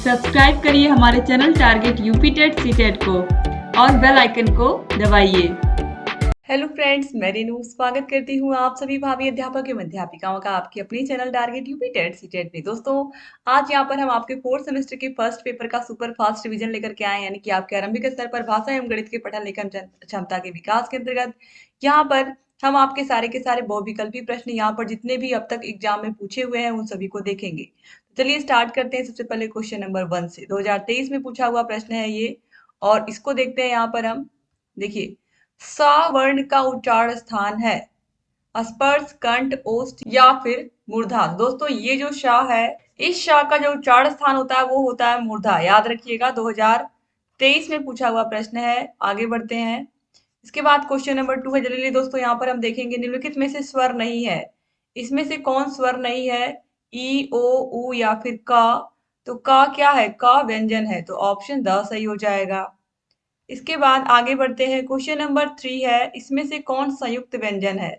Subscribe करिए हमारे channel target UP TET CTET को और बेल आइकन को दबाइए। हेलो फ्रेंड्स, मैं रेनू स्वागत करती हूँ आप सभी भावी अध्यापक एवं अध्यापिकाओं का आपके अपने channel target UP TET CTET में। दोस्तों, आज यहाँ पर हम आपके फोर्थ सेमेस्टर के फर्स्ट पेपर का सुपर फास्ट रिवीजन लेकर के आए, यानी कि आपके आरंभिक स्तर पर भाषा एवं गणित के पठन लिखन क्षमता के विकास के अंतर्गत यहाँ पर हम आपके सारे के सारे बहुविकल्पी प्रश्न यहाँ पर जितने भी अब तक एग्जाम में पूछे हुए हैं उन सभी को देखेंगे। चलिए स्टार्ट करते हैं। सबसे पहले क्वेश्चन नंबर 1 से 2023 में पूछा हुआ प्रश्न है ये, और इसको देखते हैं। यहाँ पर हम देखिए, सा वर्ण का उच्चारण स्थान है स्पर्श, कंठ, ओष्ठ या फिर मूर्धा। दोस्तों, ये जो शा है, इस शा का जो उच्चारण स्थान होता है वो होता है मूर्धा। याद रखिएगा, 2023 में पूछा हुआ प्रश्न है। आगे बढ़ते हैं। इसके बाद क्वेश्चन नंबर 2 है। जल्दी दोस्तों, यहाँ पर हम देखेंगे निम्नलिखित में से स्वर नहीं है। इसमें से कौन स्वर नहीं है? ई, ओ, उ या फिर का। तो का क्या है? का व्यंजन है, तो ऑप्शन द सही हो जाएगा। इसके बाद आगे बढ़ते हैं। क्वेश्चन नंबर 3 है। इसमें से कौन संयुक्त व्यंजन है?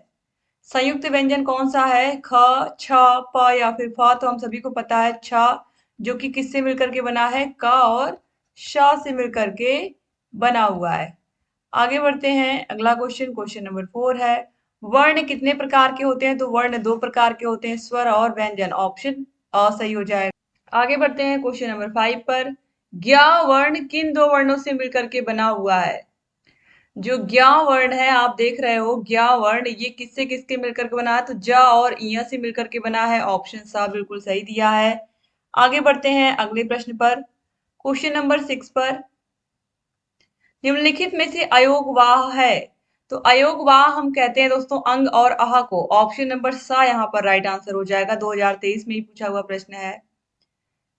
संयुक्त व्यंजन कौन सा है? ख, छ, प या फिर फ। तो हम सभी को पता है छ, जो कि किससे मिलकर के बना है? क और श से मिलकर के बना हुआ है। आगे बढ़ते हैं। अगला क्वेश्चन, क्वेश्चन नंबर 4 है। वर्ण कितने प्रकार के होते हैं? तो वर्ण 2 प्रकार के होते हैं, स्वर और व्यंजन। ऑप्शन अ सही हो जाएगा। आगे बढ़ते हैं क्वेश्चन नंबर 5 पर। ज्ञ वर्ण किन दो वर्णों से मिलकर के बना हुआ है? जो ज्ञ वर्ण है, आप देख रहे हो ज्ञ वर्ण, ये किससे किसके मिलकर के बना है? तो ज और इ से मिलकर के बना है। ऑप्शन सा बिल्कुल सही दिया है। आगे बढ़ते हैं अगले प्रश्न पर, क्वेश्चन नंबर 6 पर। निम्नलिखित में से अयोगवाह है। तो अयोगवाह हम कहते हैं दोस्तों अंग और आह को। ऑप्शन नंबर सा यहाँ पर राइट आंसर हो जाएगा। 2023 में ही पूछा हुआ प्रश्न है।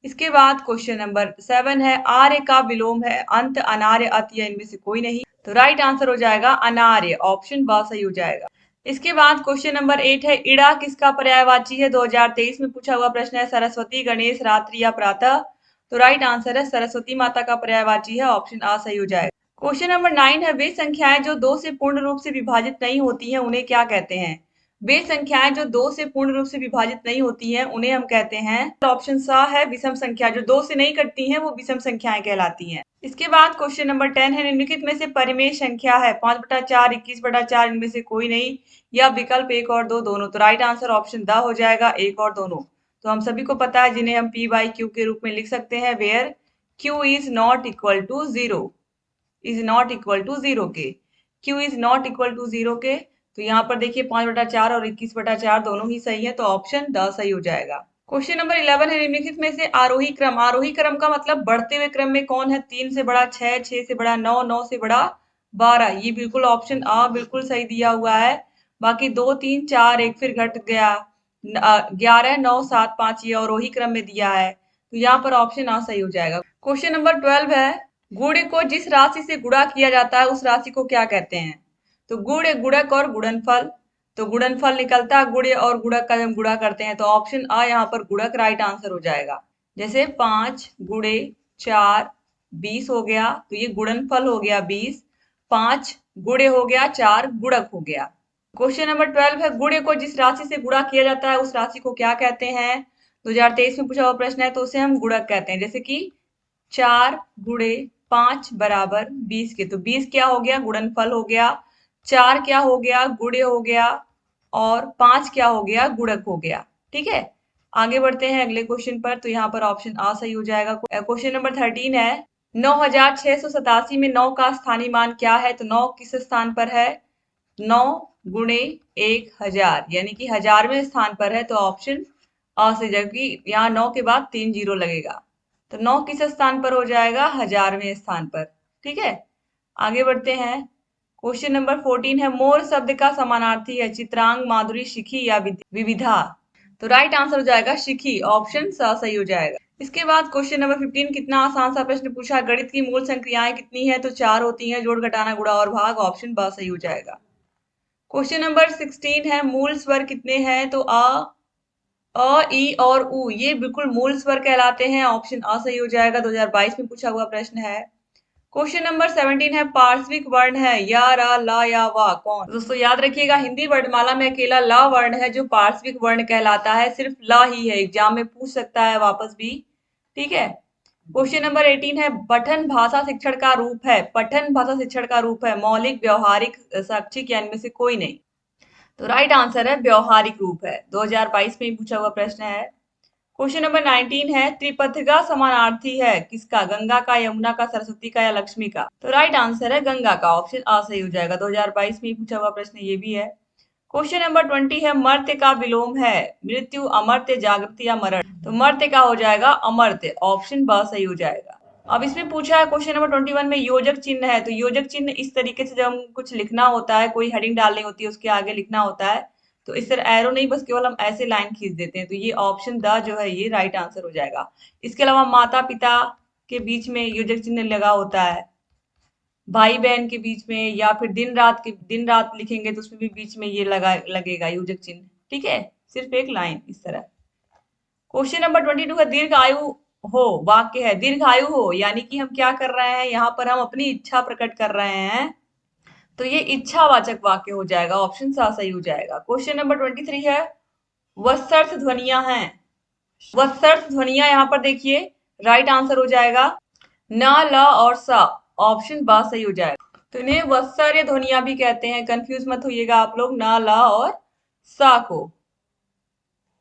इसके बाद क्वेश्चन नंबर 7 है। आर्य का विलोम है अंत, अनार्य, अत या इनमें से कोई नहीं। तो राइट आंसर हो जाएगा अनार्य। ऑप्शन ब सही हो जाएगा। इसके बाद क्वेश्चन नंबर 8 है। इड़ा किसका पर्यायवाची है? 2023 में पूछा हुआ प्रश्न है। सरस्वती, गणेश, रात्रि या प्रातः। तो राइट आंसर है सरस्वती माता का पर्यायवाची है। ऑप्शन आ सही हो जाएगा। क्वेश्चन नंबर 9 है। वे संख्याएं जो 2 से पूर्ण रूप से विभाजित नहीं होती हैं उन्हें क्या कहते हैं? वे संख्याएं जो 2 से पूर्ण रूप से विभाजित नहीं होती हैं उन्हें हम कहते हैं, ऑप्शन सा है विषम संख्या। जो 2 से नहीं कटती हैं वो विषम संख्याएं कहलाती हैं। इसके बाद क्वेश्चन नंबर 10 है। निम्नलिखित में से परिमेय संख्या है 5/4, 21/4, इनमें से कोई नहीं, या विकल्प 1 और 2 दोनों। तो राइट आंसर ऑप्शन द हो जाएगा, 1 और दोनों। तो हम सभी को पता है जिन्हें हम p/q के रूप में लिख सकते हैं, where q is not equal to 0, is not equal to 0 के। q is not equal to 0 के। तो यहाँ पर देखिए 5/4 और 21/4 दोनों ही सही है, तो ऑप्शन द सही हो जाएगा। क्वेश्चन नंबर 11 है। निम्नलिखित में से आरोही क्रम, आरोही क्रम का मतलब बढ़ते हुए क्रम में कौन है? 3 से बड़ा 6, 6 से बड़ा 9, 9 से बड़ा 12। ये बिल्कुल ऑप्शन आ बिल्कुल सही दिया हुआ है। बाकी 2, 3, 4, 1 फिर घट गया, 11, 9, 7, 5 ये आरोही क्रम में दिया है। तो यहाँ पर ऑप्शन आ सही हो जाएगा। क्वेश्चन नंबर 12 है। गुण को जिस राशि से गुणा किया जाता है उस राशि को क्या कहते हैं? तो गुण, गुणक और गुणनफल। तो गुणनफल निकलता है गुण और गुणक का जब गुणा करते हैं, तो ऑप्शन आ यहाँ पर गुणक राइट आंसर हो जाएगा। जैसे 5 गुणे 4 20 हो गया, तो ये गुणनफल हो गया 20। 5 गुणे हो गया, 4 गुणक हो गया। क्वेश्चन नंबर 12 है। गुण को जिस राशि से गुणा किया जाता है उस राशि को क्या कहते हैं? 2023 में पूछा हुआ प्रश्न है, तो उसे हम गुणक कहते हैं। जैसे कि 4 गुणे 5 बराबर 20 के, तो 20 क्या हो गया? गुणनफल हो गया। 4 क्या हो गया? गुणे हो गया। और 5 क्या हो गया? गुणक हो गया। ठीक है, आगे बढ़ते हैं अगले क्वेश्चन पर। तो यहाँ पर ऑप्शन आ सही हो जाएगा। क्वेश्चन नंबर 13 है। 9687 में 9 का स्थानीय मान क्या है? तो 9 किस स्थान पर है? 9 गुणे 1000, यानी कि 1000वें स्थान पर है। तो ऑप्शन आ से, जबकि यहाँ 9 के बाद 3 जीरो लगेगा, तो 9 किस स्थान पर हो जाएगा? 1000वें स्थान पर। ठीक है, आगे बढ़ते हैं। क्वेश्चन नंबर 14 है। मोर शब्द का समानार्थी है चित्रांग, माधुरी, शिखी या विविधा। तो राइट आंसर हो जाएगा शिखी। ऑप्शन सा सही हो जाएगा। इसके बाद क्वेश्चन नंबर 15, कितना आसान सा प्रश्न पूछा। गणित की मूल संक्रियाएं कितनी है? तो 4 होती हैं, जोड़, घटाना, गुणा और भाग। ऑप्शन ब सही हो जाएगा। क्वेश्चन नंबर 16 है। मूल स्वर कितने हैं? तो अ, ई और उ ये बिल्कुल मूल स्वर कहलाते हैं। ऑप्शन अ सही हो जाएगा। 2022 में पूछा हुआ प्रश्न है। क्वेश्चन नंबर 17 है। पार्श्विक वर्ण है या, रा, ला या वा कौन? दोस्तों याद रखिएगा, हिंदी वर्णमाला में अकेला ला वर्ण है जो पार्श्विक वर्ण कहलाता है। सिर्फ ला ही है, एग्जाम में पूछ सकता है वापस भी। ठीक है, क्वेश्चन नंबर 18 है पठन भाषा शिक्षण का रूप है। पठन भाषा शिक्षण का रूप है मौलिक, व्यवहारिक, शैक्षिक या इनमें से कोई नहीं। तो राइट आंसर है व्यवहारिक रूप है। 2022 में ही पूछा हुआ प्रश्न है। क्वेश्चन नंबर 19 है त्रिपथिका समानार्थी है किसका? गंगा का, यमुना का, सरस्वती का या लक्ष्मी का? तो राइट आंसर है गंगा का। ऑप्शन आ सही हो जाएगा। 2022 में ही पूछा हुआ प्रश्न ये भी है। क्वेश्चन नंबर 20 है मर्त्य का विलोम है मृत्यु, अमर्त्य, जागृति या मरण? तो मर्त्य का हो जाएगा अमर्त्य। ऑप्शन ब सही हो जाएगा। अब इसमें पूछा है क्वेश्चन नंबर 21 में योजक चिन्ह है। तो योजक चिन्ह इस तरीके से जब हम कुछ लिखना होता है, कोई हेडिंग डालनी होती है, उसके आगे लिखना होता है, तो इस तरह एरो नहीं, बस केवल हम ऐसे लाइन खींच देते हैं। तो ये ऑप्शन द जो है ये राइट आंसर हो जाएगा। इसके अलावा माता पिता के बीच में योजक चिन्ह लगा होता है, भाई बहन के बीच में, या फिर दिन रात लिखेंगे तो उसमें भी बीच में ये लगेगा योजक चिन्ह। ठीक है, सिर्फ एक लाइन इस तरह। क्वेश्चन नंबर 22 है दीर्घायु हो वाक्य है। दीर्घायु हो यानी कि हम क्या कर रहे हैं, यहाँ पर हम अपनी इच्छा प्रकट कर रहे हैं, तो ये इच्छावाचक वाक्य हो जाएगा। ऑप्शन सा सही हो जाएगा। क्वेश्चन नंबर 23 है वत्सर्थ ध्वनियां हैं। वत्सर्थ ध्वनियां यहाँ पर देखिए राइट आंसर हो जाएगा न, ल और स। ऑप्शन बा सही हो जाएगा। तो इन्हें वत्सर्य ध्वनियां भी कहते हैं, कंफ्यूज मत होइएगा आप लोग न, ल और सा को।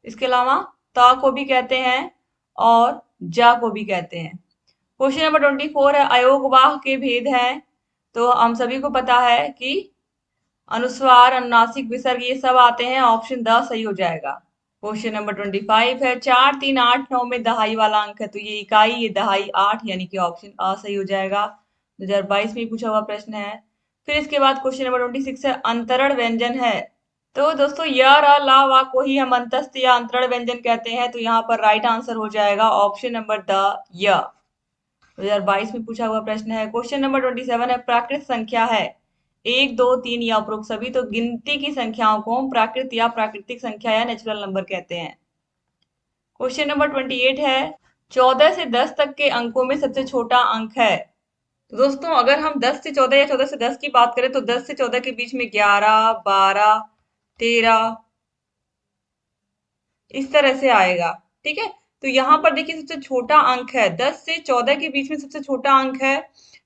इसके अलावा ता को भी कहते हैं और जा को भी कहते हैं। क्वेश्चन नंबर 24 है अयोगवाह के भेद हैं। तो हम सभी को पता है कि अनुस्वार, अनुनासिक, विसर्ग ये सब आते हैं। ऑप्शन द सही हो जाएगा। क्वेश्चन नंबर 25 है 4, 3, 8, 9 में दहाई वाला अंक है। तो ये इकाई, ये दहाई 8 यानी कि ऑप्शन अ सही हो जाएगा। 2022 में पूछा हुआ प्रश्न है। फिर इसके बाद क्वेश्चन नंबर 26 है अंतरण व्यंजन है। तो दोस्तों य, र, ला, वा को ही हम अंतस्थ या अंतरण व्यंजन कहते हैं। तो यहाँ पर राइट आंसर हो जाएगा ऑप्शन नंबर द य। 2022 में पूछा हुआ प्रश्न है। क्वेश्चन नंबर 27 है प्राकृत संख्या है 1, 2, 3 या उपरोक्त सभी। तो गिनती की संख्याओं को हम प्राकृत या प्राकृतिक संख्या या नेचुरल नंबर कहते हैं। क्वेश्चन नंबर 28 है 14 से 10 तक के अंकों में सबसे छोटा अंक है। तो दोस्तों अगर हम 10 से 14 या 14 से 10 की बात करें तो 10 से 14 के बीच में 11, 12, 13 इस तरह से आएगा। ठीक है, तो यहाँ पर देखिए सबसे छोटा अंक है 10 से 14 के बीच में सबसे छोटा अंक है।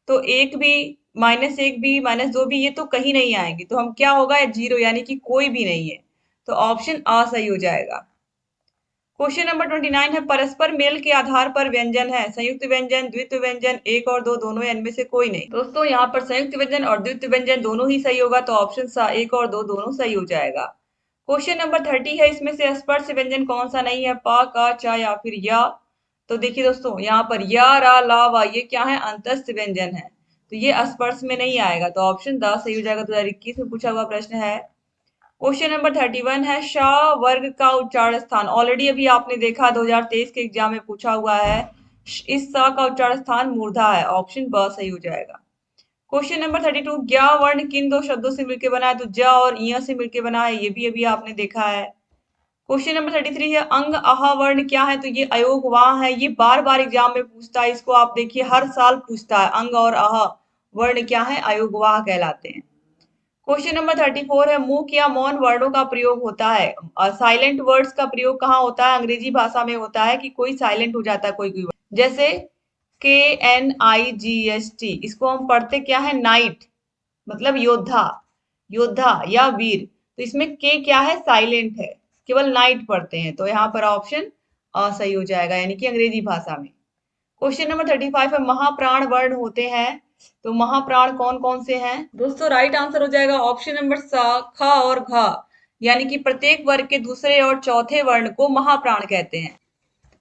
तो एक भी, -1 भी, -2 भी, ये तो कहीं नहीं आएंगे। तो हम क्या होगा, 0 यानी कि कोई भी नहीं है। तो ऑप्शन आ सही हो जाएगा। क्वेश्चन नंबर 29 है परस्पर मेल के आधार पर व्यंजन है। संयुक्त व्यंजन, द्वित्व व्यंजन, 1 और 2 दोनों या इनमें से कोई नहीं। दोस्तों यहाँ पर संयुक्त व्यंजन और द्वित्व व्यंजन दोनों ही सही होगा। तो ऑप्शन सा 1 और 2 दोनों सही हो जाएगा। क्वेश्चन नंबर 30 है इसमें से स्पर्श व्यंजन कौन सा नहीं है, प, क, च या फिर या? तो देखिए दोस्तों यहाँ पर या, रा, ला, वा ये क्या है, अंतस्थ व्यंजन है। तो ये स्पर्श में नहीं आएगा। तो ऑप्शन द सही हो जाएगा। 2021 में पूछा हुआ प्रश्न है। क्वेश्चन नंबर 31 है श वर्ग का उच्चारण स्थान। ऑलरेडी अभी आपने देखा 2023 के एग्जाम में पूछा हुआ है। इस स का उच्चारण स्थान मूर्धा है। ऑप्शन ब सही हो जाएगा। क्वेश्चन नंबर 32 ज्ञ वर्ण किन दो शब्दों से मिलकर बना है। तो ज और इ से मिलकर बना है, ये भी अभी आपने देखा है। क्वेश्चन नंबर 33 है अंग आह वर्ण क्या है। तो ये अयोग वाह है। ये बार बार एग्जाम में पूछता है, इसको आप देखिए हर साल पूछता है। अंग और आह वर्ण क्या है, अयोग वाह कहलाते हैं। क्वेश्चन नंबर 34 है मूक या मौन वर्णों का प्रयोग होता है। साइलेंट वर्ड्स का प्रयोग कहाँ होता है, अंग्रेजी भाषा में होता है कि कोई साइलेंट हो जाता है कोई कोई word। जैसे KNIGHT, इसको हम पढ़ते क्या है, नाइट मतलब योद्धा, योद्धा या वीर। तो इसमें के क्या है, साइलेंट है, केवल नाइट पढ़ते हैं। तो यहाँ पर ऑप्शन सही हो जाएगा, यानी कि अंग्रेजी भाषा में। क्वेश्चन नंबर 35 है महाप्राण वर्ण होते हैं। तो महाप्राण कौन कौन से हैं दोस्तों, राइट आंसर हो जाएगा ऑप्शन नंबर सा, ख और घ, यानी कि प्रत्येक वर्ग के दूसरे और चौथे वर्ण को महाप्राण कहते हैं।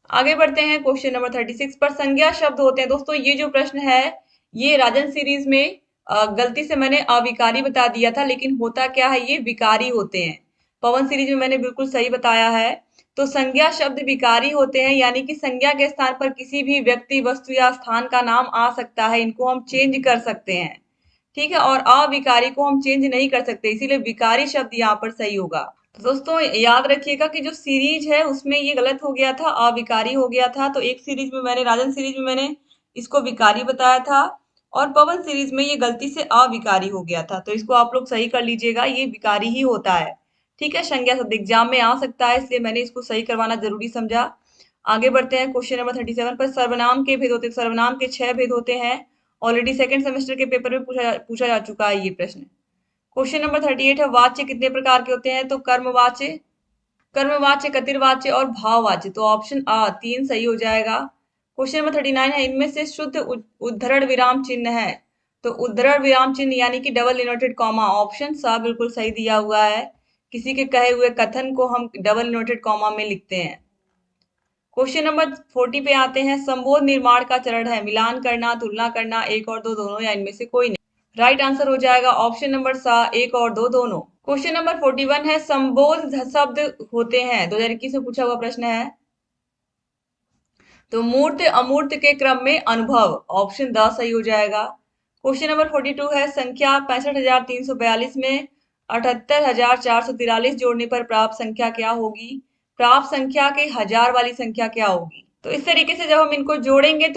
आगे बढ़ते हैं क्वेश्चन नंबर 36 पर संज्ञा शब्द होते हैं। दोस्तों ये जो प्रश्न है ये राजन सीरीज में गलती से मैंने अविकारी बता दिया था, लेकिन होता क्या है, ये विकारी होते हैं। पवन सीरीज में मैंने बिल्कुल सही बताया है। तो संज्ञा शब्द विकारी होते हैं, यानी कि संज्ञा के स्थान पर किसी भी व्यक्ति, वस्तु या स्थान का नाम आ सकता है। इनको हम चेंज कर सकते हैं, ठीक है, और अविकारी को हम चेंज नहीं कर सकते, इसीलिए विकारी शब्द यहाँ पर सही होगा। तो दोस्तों याद रखिएगा कि जो सीरीज है उसमें ये गलत हो गया था, अविकारी हो गया था। तो एक सीरीज में मैंने, राजन सीरीज में मैंने इसको विकारी बताया था, और पवन सीरीज में ये गलती से अविकारी हो गया था। तो इसको आप लोग सही कर लीजिएगा, ये विकारी ही होता है। ठीक है, संज्ञा शब्द एग्जाम में आ सकता है, इसलिए मैंने इसको सही करवाना जरूरी समझा। आगे बढ़ते हैं क्वेश्चन नंबर 37 पर। सर्वनाम के भेद होते हैं। सर्वनाम के 6 भेद होते हैं। ऑलरेडी सेकंड सेमेस्टर के पेपर में पूछा जा चुका है ये प्रश्न। क्वेश्चन नंबर 38 है, वाच्य कितने प्रकार के होते हैं? तो कर्मवाच्य, कतिर्वाच्य और भाववाच्य। तो ऑप्शन आ 3 सही हो जाएगा। क्वेश्चन नंबर 39 है, इनमें से शुद्ध उद्धरण विराम चिन्ह है। तो उद्धरण विराम चिन्ह यानी कि डबल इन्वर्टेड कॉमा, ऑप्शन सा बिल्कुल सही दिया हुआ है। किसी के कहे हुए कथन को हम डबल इन्वर्टेड कॉमा में लिखते हैं। क्वेश्चन नंबर 40 पे आते हैं, संबोध निर्माण का चरण है मिलान करना, तुलना करना, एक और दो, दोनों या इनमें से कोई नहीं। राइट आंसर हो जाएगा ऑप्शन नंबर सा, एक और दो, दोनों। क्वेश्चन नंबर 41 है, संबोध शब्द होते हैं। 2021 में पूछा हुआ प्रश्न है। तो मूर्त अमूर्त के क्रम में अनुभव, ऑप्शन द सही हो जाएगा। क्वेश्चन नंबर 42 है, संख्या 65,342 में 78,443 जोड़ने पर प्राप्त संख्या क्या होगी? प्राप्त संख्या के हजार वाली संख्या क्या होगी? तो इस तरीके से जब हम इनको जोड़ेंगे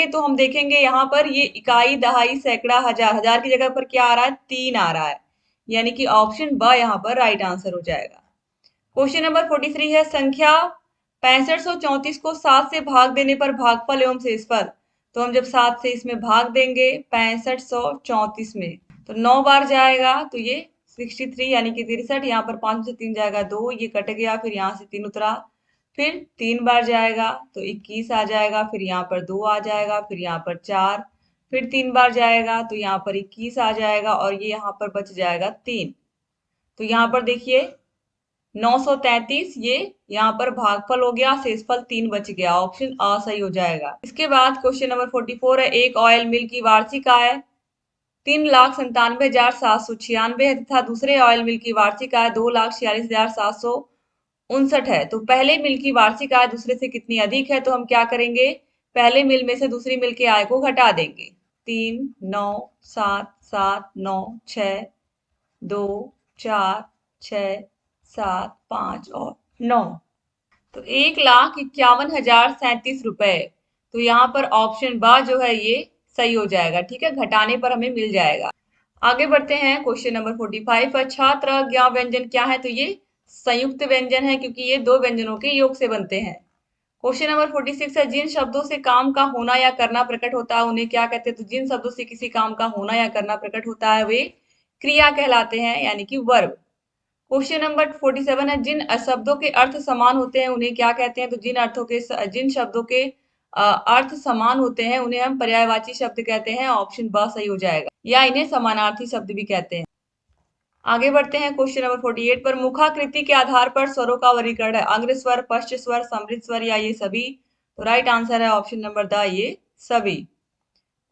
तो हम देखेंगे यहाँ पर ये इकाई, दहाई, सैकड़ा, हजार। हजार की जगह पर क्या आ रहा है? 3 आ रहा है, यानी कि ऑप्शन ब यहाँ पर राइट आंसर हो जाएगा। क्वेश्चन नंबर 43 है, संख्या 6534 को 7 से भाग देने पर भागफल एवं शेषफल। तो हम जब 7 से इसमें भाग देंगे 6534 में, तो 9 बार जाएगा, तो ये 63 यानी कि 63। यहाँ पर 5 से 3 जाएगा 2, ये कट गया, फिर यहाँ से 3 उतरा, फिर 3 बार जाएगा तो 21 आ जाएगा, फिर यहाँ पर 2 आ जाएगा, फिर यहाँ पर 4, फिर 3 बार जाएगा तो यहाँ पर 21 आ जाएगा, और ये यहाँ पर बच जाएगा 3। तो यहाँ पर देखिए 933, ये यहाँ पर भागफल हो गया, शेषफल 3 बच गया, ऑप्शन आ सही हो जाएगा। इसके बाद क्वेश्चन नंबर 44 है, एक ऑयल मिल की वार्षिक आय 3,97,796 है तथा दूसरे ऑयल मिल की वार्षिक आय 2,46,759 है। तो पहले मिल की वार्षिक आय दूसरे से कितनी अधिक है? तो हम क्या करेंगे, पहले मिल में से दूसरी मिल के आय को घटा देंगे। 3, 9, 7, 7, 9, 6, 2, 4, 6, 7, 5 और 9। तो 1,51,037 रुपए। तो यहाँ पर ऑप्शन बा जो है ये सही हो जाएगा। ठीक है, घटाने पर हमें मिल जाएगा। आगे बढ़ते हैं क्वेश्चन नंबर 45 पर, छात्र ज्ञा व्यंजन क्या है? तो ये संयुक्त व्यंजन है, क्योंकि ये 2 व्यंजनों के योग से बनते हैं। क्वेश्चन नंबर 46 है, जिन शब्दों से काम का होना या करना प्रकट होता है उन्हें क्या कहते हैं? तो जिन शब्दों से किसी काम का होना या करना प्रकट होता है वे क्रिया कहलाते हैं, यानी कि वर्ब। क्वेश्चन नंबर 47 है, जिन शब्दों के अर्थ समान होते हैं उन्हें क्या कहते हैं? तो जिन शब्दों के अर्थ समान होते हैं उन्हें हम पर्यायवाची शब्द कहते हैं, ऑप्शन ब सही हो जाएगा, या इन्हें समानार्थी शब्द भी कहते हैं। आगे बढ़ते हैं क्वेश्चन नंबर 48 पर, मुखाकृति के आधार पर स्वरों का वर्गीकरण है, अग्र स्वर, पश्च स्वर, समृद्ध स्वर या ये सभी? तो राइट आंसर है ऑप्शन नंबर द, ये सभी।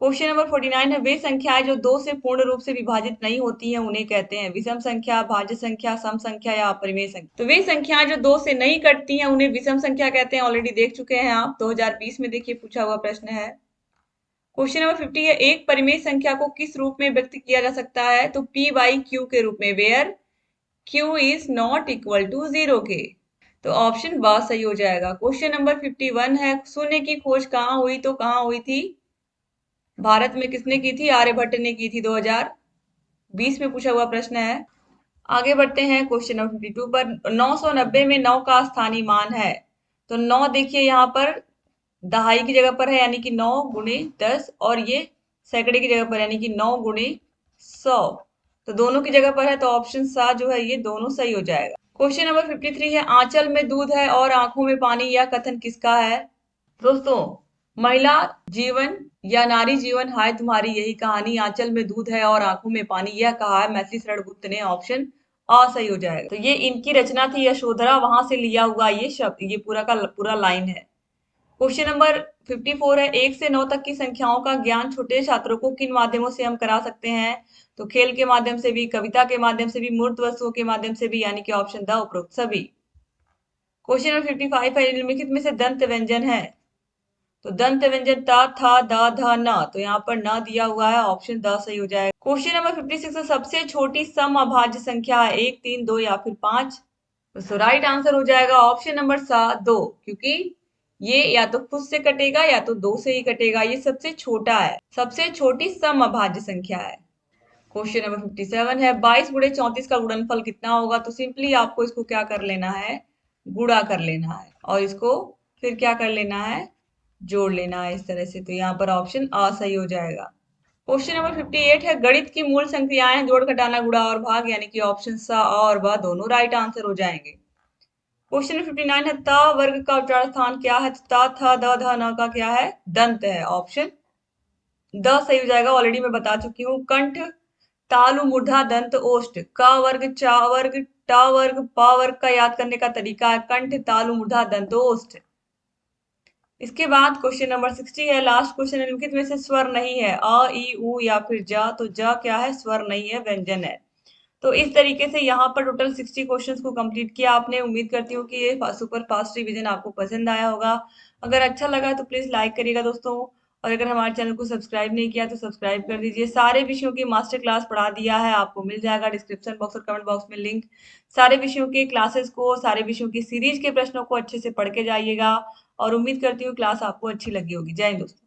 क्वेश्चन नंबर 49 है, वे संख्याएं जो 2 से पूर्ण रूप से विभाजित नहीं होती हैं उन्हें कहते हैं? विषम संख्या, भाज्य संख्या, सम संख्या या अपरिमेय संख्या? तो वे संख्याएं जो 2 से नहीं कटती हैं उन्हें विषम संख्या कहते हैं। ऑलरेडी देख चुके हैं आप, 2020 में देखिए पूछा हुआ प्रश्न है। क्वेश्चन नंबर 50 है, एक परिमेय संख्या को किस रूप में व्यक्त किया जा सकता है? तो p बाई क्यू के रूप में, where q is not equal to 0 के। तो ऑप्शन ब सही हो जाएगा। क्वेश्चन नंबर 51 है, शून्य की खोज कहाँ हुई? तो कहाँ हुई थी? भारत में किसने की थी? आर्यभट्ट ने की थी, 2020 में पूछा हुआ प्रश्न है। आगे बढ़ते हैं क्वेश्चन नंबर 52 पर, 990 में 9 का स्थानीय मान है। तो 9 देखिए यहाँ पर दहाई की जगह पर है, यानी कि 9 गुणे 10, और ये सैकड़े की जगह पर यानी कि 9 गुणे 100। तो दोनों की जगह पर है, तो ऑप्शन सा जो है ये दोनों सही हो जाएगा। क्वेश्चन नंबर 53 है, आंचल में दूध है और आंखों में पानी, यह कथन किसका है? दोस्तों, महिला जीवन या नारी जीवन हाय तुम्हारी यही कहानी, आंचल में दूध है और आंखों में पानी, यह कहा है मैथिली शरण गुप्त ने, ऑप्शन अ सही हो जाएगा। तो ये इनकी रचना थी यशोधरा, वहां से लिया हुआ ये शब्द, ये पूरा का पूरा लाइन है। क्वेश्चन नंबर 54 है, 1 से 9 तक की संख्याओं का ज्ञान छोटे छात्रों को किन माध्यमों से हम करा सकते हैं? तो खेल के माध्यम से भी, कविता के माध्यम से भी, मूर्त वस्तुओं के माध्यम से भी, यानी कि ऑप्शन द उपरोक्त सभी। क्वेश्चन नंबर 55 है, निम्नलिखित में से दंत व्यंजन है। तो दंत व्यंजन ता, था, दा, धा, न। तो यहाँ पर न दिया हुआ है, ऑप्शन द सही हो जाएगा। क्वेश्चन नंबर 56 है, सबसे छोटी सम अभाज्य संख्या है 1, 3, 2 या फिर 5? तो राइट आंसर हो जाएगा ऑप्शन नंबर सा 2, क्योंकि ये या तो खुद से कटेगा या तो 2 से ही कटेगा, ये सबसे छोटा है, सबसे छोटी सम अभाज्य संख्या है। क्वेश्चन नंबर 57 है, 22 गुणे 34 का गुणनफल कितना होगा? तो सिंपली आपको इसको क्या कर लेना है, गुणा कर लेना है, और इसको फिर क्या कर लेना है, जोड़ लेना है इस तरह से। तो यहाँ पर ऑप्शन आ सही हो जाएगा। क्वेश्चन नंबर 58 है, गणित की मूल संख्याएं हैं, जोड़ घटाना गुणा और भाग, यानी कि ऑप्शन सा और ब दोनों राइट आंसर हो जाएंगे। क्वेश्चन 59 है, त वर्ग का उच्चारण स्थान क्या है? त थ द ध न का क्या है? दंत है। ऑप्शन द सही हो जाएगा। ऑलरेडी मैं बता चुकी हूँ। कंठ, तालु, मूर्धा, दंत, ओष्ठ। क वर्ग, चा वर्ग, ट वर्ग, प वर्ग का याद करने का तरीका है कंठ, तालु, मूर्धा, दंत, ओष्ठ। इसके बाद क्वेश्चन नंबर 60 है, लास्ट क्वेश्चन है, निम्नलिखित में से स्वर नहीं है, अ, ई, उ या फिर ज। तो ज क्या है? स्वर नहीं है, व्यंजन है। तो इस तरीके से यहाँ पर टोटल 60 क्वेश्चंस को कंप्लीट किया आपने। उम्मीद करती हूँ कि ये सुपर फास्ट रिवीजन आपको पसंद आया होगा। अगर अच्छा लगा तो प्लीज लाइक करिएगा दोस्तों, और अगर हमारे चैनल को सब्सक्राइब नहीं किया तो सब्सक्राइब कर दीजिए। सारे विषयों की मास्टर क्लास पढ़ा दिया है, आपको मिल जाएगा डिस्क्रिप्शन बॉक्स और कमेंट बॉक्स में लिंक। सारे विषयों के क्लासेस को, सारे विषयों की सीरीज के प्रश्नों को अच्छे से पढ़ के जाइएगा, और उम्मीद करती हूँ क्लास आपको अच्छी लगी होगी। जय हिंद दोस्तों।